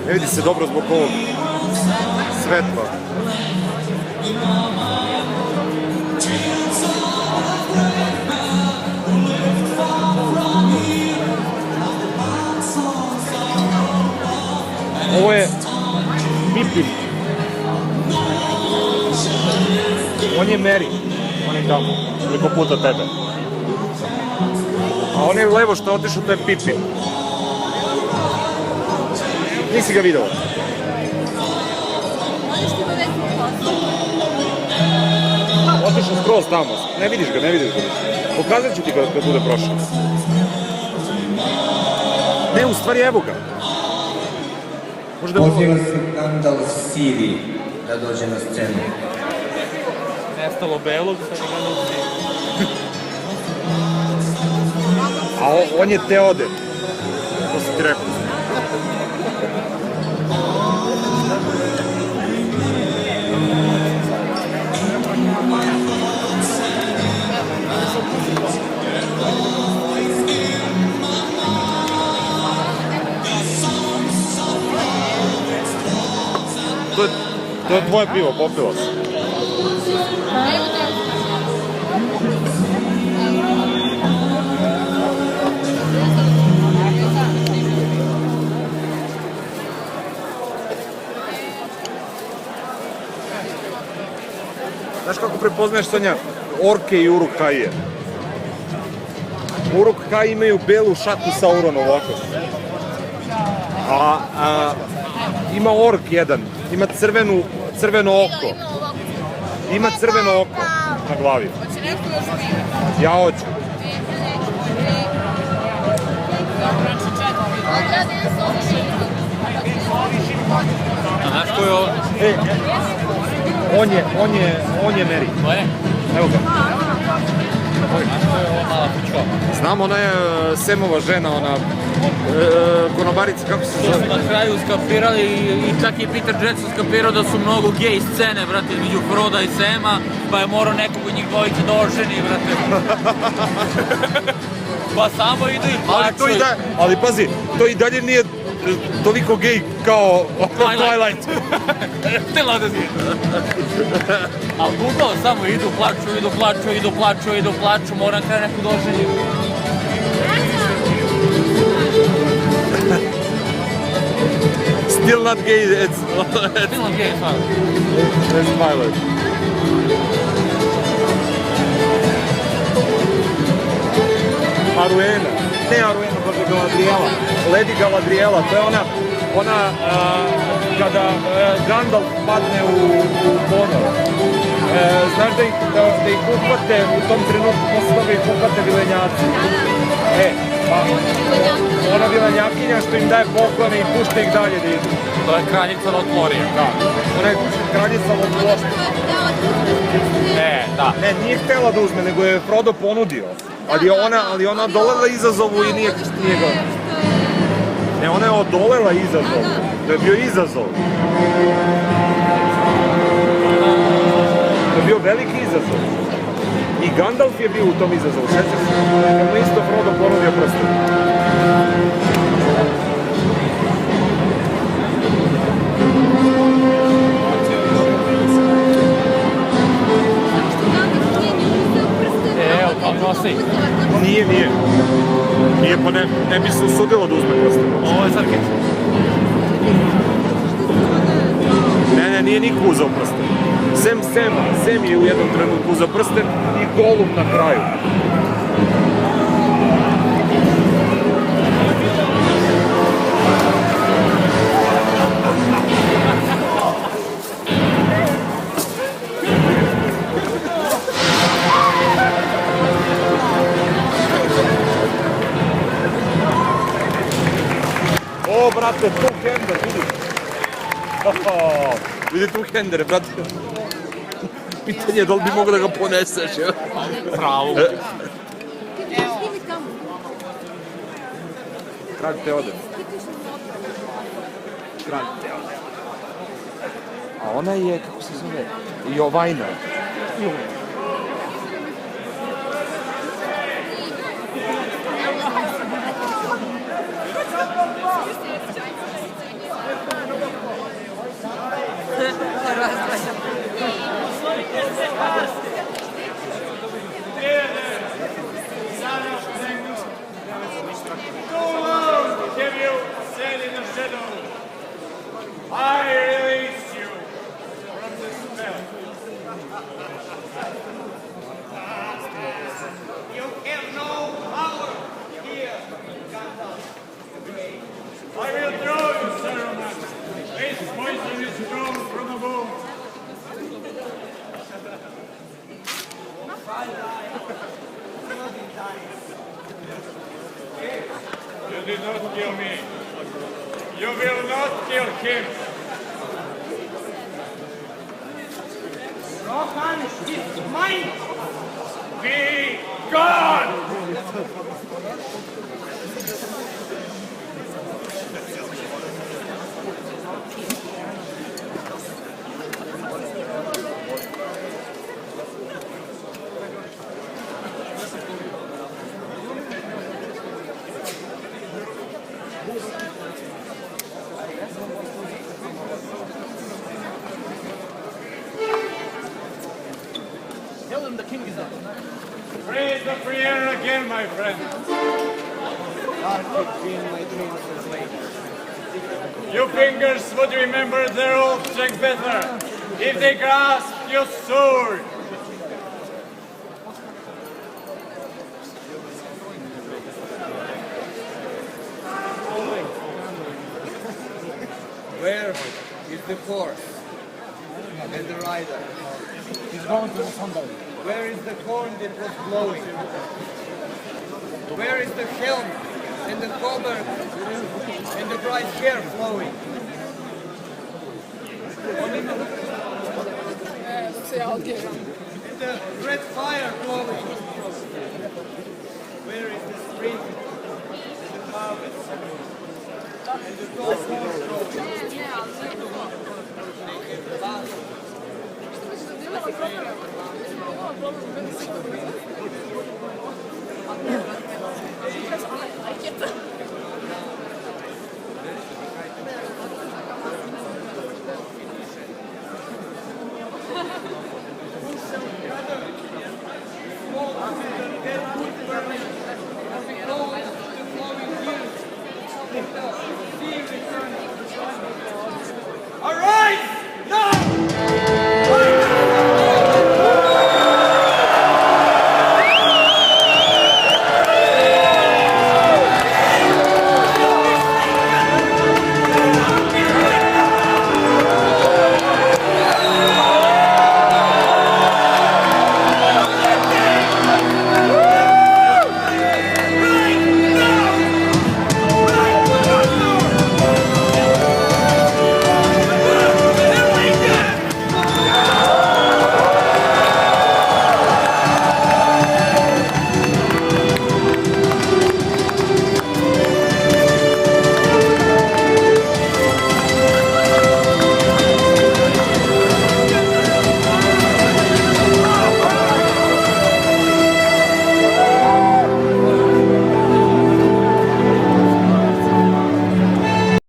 Ne vidi se dobro zbog ovog svetla. Ovo je Pipin. On je Meri. On je tamo. Koliko puta tebe. A on je levo što je otišao, to je Pipin. Nisi ga vidio? Otišao skroz tamo. Ne vidiš ga, ne vidiš ga. Pokazat ću ti kad bude prošao. Ne, u stvari evo ga. Poziva se Gandalf Sivi da dođe na scenu. Nestalo belog, sad je Gandalf Sivi. A on je Teoden. To sam ti rekao. To je tvoje pivo, popila se. Znaš kako prepoznaješ, Sonja, orke i Uruk-haije? Uruk-haji imaju belu šaku Saurona ovako. A ima ork jedan, ima crveno oko. Ima crveno oko na glavi. Hoće nešto još vidjeti? Ja hoću. A znaš ko je ovo? On je Meri. Ko je? Evo ga. Znaš ko je ovo mala pička? Znam, ona je Semova žena, ona konobarica, kako se To zove? su na kraju skapirali i čak i Peter Jackson skapirao da su mnogo gej scene, brate, između Froda i Sema, pa je morao nekog od njih dvojice da oženi, brate. Pa samo idu i plaćaju. Ali pazi, to i dalje nije toliko gej kao Twilight. Te lade zije. Ali bukvalno samo idu, plaću, moram kada neko doženi. Still not gay, it's Still not gay, stvarno. It's Twilight. Aruena. Ne Aruena, bože Galadriela. Lady Galadriela, to je ona kada Gandalf padne u ponor. Znaš da ih uhvate u tom trenutku, posle toga ih uhvate vilenjaci. Pa ona vilenjakinja što im daje poklone i pušta ih dalje da idu. To je kraljica Lothlorija. Da, ona je kraljica Lothlorija. Da. Ne, nije htjela da uzme, nego je Frodo ponudio. Ali ona odolela izazovu i nije ga... Ne, ona je odolela izazovu. To je bio izazov. To je bio veliki izazov. I Gandalf je bio u tom izazovu, sjećaš se? Kad mu isto Frodo ponudio prstom. Evo, pa nosi. Nije. Nije, pa ne bi se usudilo da uzme prstom. Ovo je Srkić. Ne, nije niko uzao prsten. Sem je u jednom trenutku uzao prsten i Golum na kraju. O, brate, two-hander, vidiš? Vidi two-hander, brate. Pitanje je da li bi mogo da ga poneseš, jel? Pravo. Kralj Teoden. Kralj Teoden. A ona je, kako se zove? Jovajna. You did not kill me. You will not kill him. Rohan is mine! Be gone! Tell them the king is up. Praise the free air again, my friend. Your fingers would remember their old strength better if they grasp your sword. Where is the horse and the rider? He's going to the sundial. Where is the horn that was blowing? Where is the helm and the hauberk and the bright hair flowing? And the red fire glowing? Where is the spring and the harvest and the tall horse growing? They have passed.